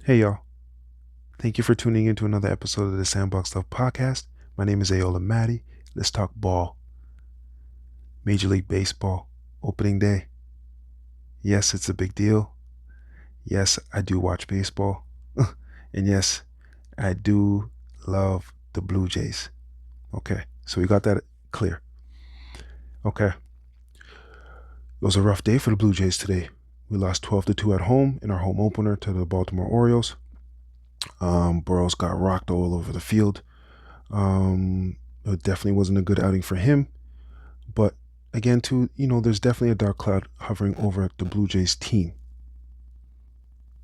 Hey y'all, thank you for tuning in to another episode of the Sandbox Stuff podcast. My name is Ayola Matty. Let's talk ball. Major League Baseball, opening day. Yes, it's a big deal. Yes, I do watch baseball. And yes, I do love the Blue Jays. Okay, so we got that clear. Okay, it was a rough day for the Blue Jays today. We lost 12-2 at home in our home opener to the Baltimore Orioles. Burrows got rocked all over the field. It definitely wasn't a good outing for him. But again, too, there's definitely a dark cloud hovering over the Blue Jays team.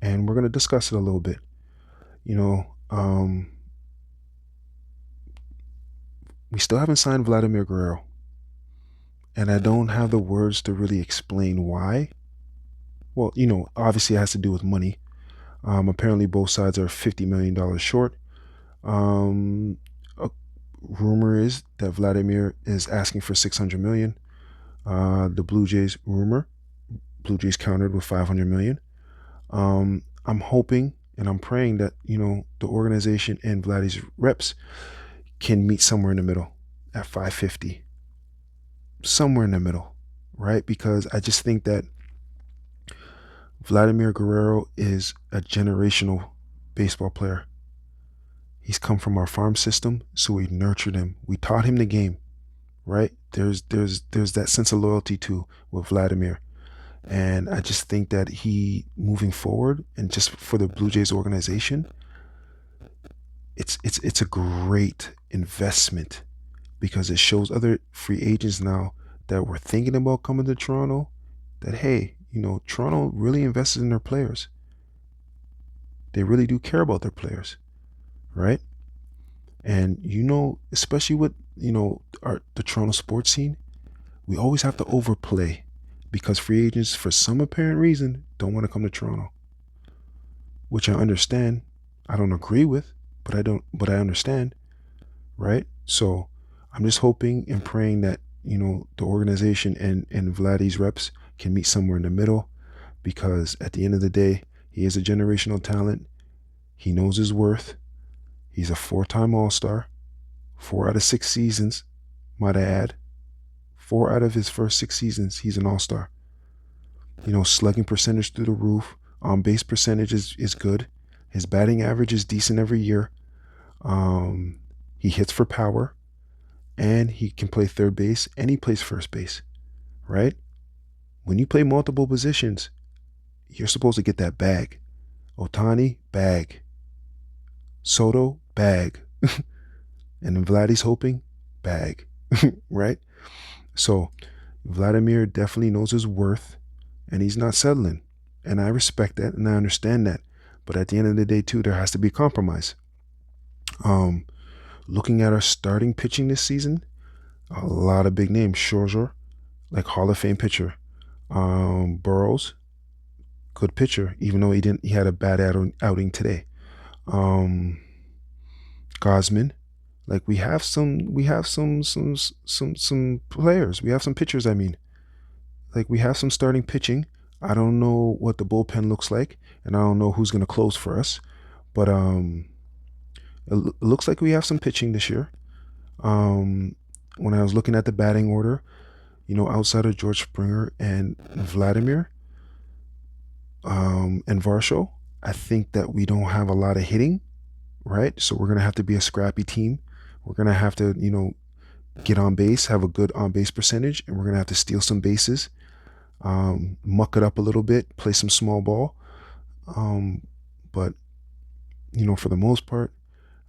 And we're going to discuss it a little bit. You know, we still haven't signed Vladimir Guerrero. And I don't have the words to really explain why. Well, obviously it has to do with money. Apparently both sides are $50 million short. A rumor is that Vladimir is asking for 600 million. The Blue Jays countered with 500 million. I'm hoping and I'm praying that, the organization and Vladdy's reps can meet somewhere in the middle at 550. Somewhere in the middle, right? Because I just think that Vladimir Guerrero is a generational baseball player. He's come from our farm system, so we nurtured him. We taught him the game, right? There's that sense of loyalty too with Vladimir. And I just think that he, moving forward, and just for the Blue Jays organization, it's a great investment because it shows other free agents now that were thinking about coming to Toronto that, hey, Toronto really invested in their players. They really do care about their players, right? And especially with the Toronto sports scene, we always have to overplay because free agents, for some apparent reason, don't want to come to Toronto, which I understand. I don't agree with, but I understand, right? So I'm just hoping and praying that, the organization and Vladdy's reps can meet somewhere in the middle because at the end of the day, he is a generational talent. He knows his worth. He's a four-time All-Star, 4 out of 6 seasons, might I add. 4 out of his first 6 seasons, he's an All-Star. Slugging percentage through the roof. On base percentage is good. His batting average is decent every year. He hits for power, and he can play third base, and he plays first base, right? When you play multiple positions, you're supposed to get that bag. Ohtani, bag. Soto, bag. And then Vladdy's hoping, bag, right? So Vladimir definitely knows his worth, and he's not settling. And I respect that, and I understand that. But at the end of the day, too, there has to be a compromise. Looking at our starting pitching this season, a lot of big names. Scherzer, like Hall of Fame pitcher. Burrows, good pitcher, even though he had a bad outing today. Gosman, like we have some players. We have some pitchers. I mean, like we have some starting pitching. I don't know what the bullpen looks like, and I don't know who's going to close for us. But it looks like we have some pitching this year. When I was looking at the batting order, outside of George Springer and Vladimir and Varsho, I think that we don't have a lot of hitting, right? So we're going to have to be a scrappy team. We're going to have to, get on base, have a good on base percentage, and we're going to have to steal some bases, muck it up a little bit, play some small ball. But, for the most part,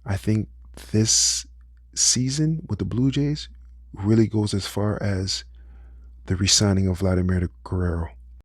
I think this season with the Blue Jays really goes as far as the re-signing of Vladimir Guerrero.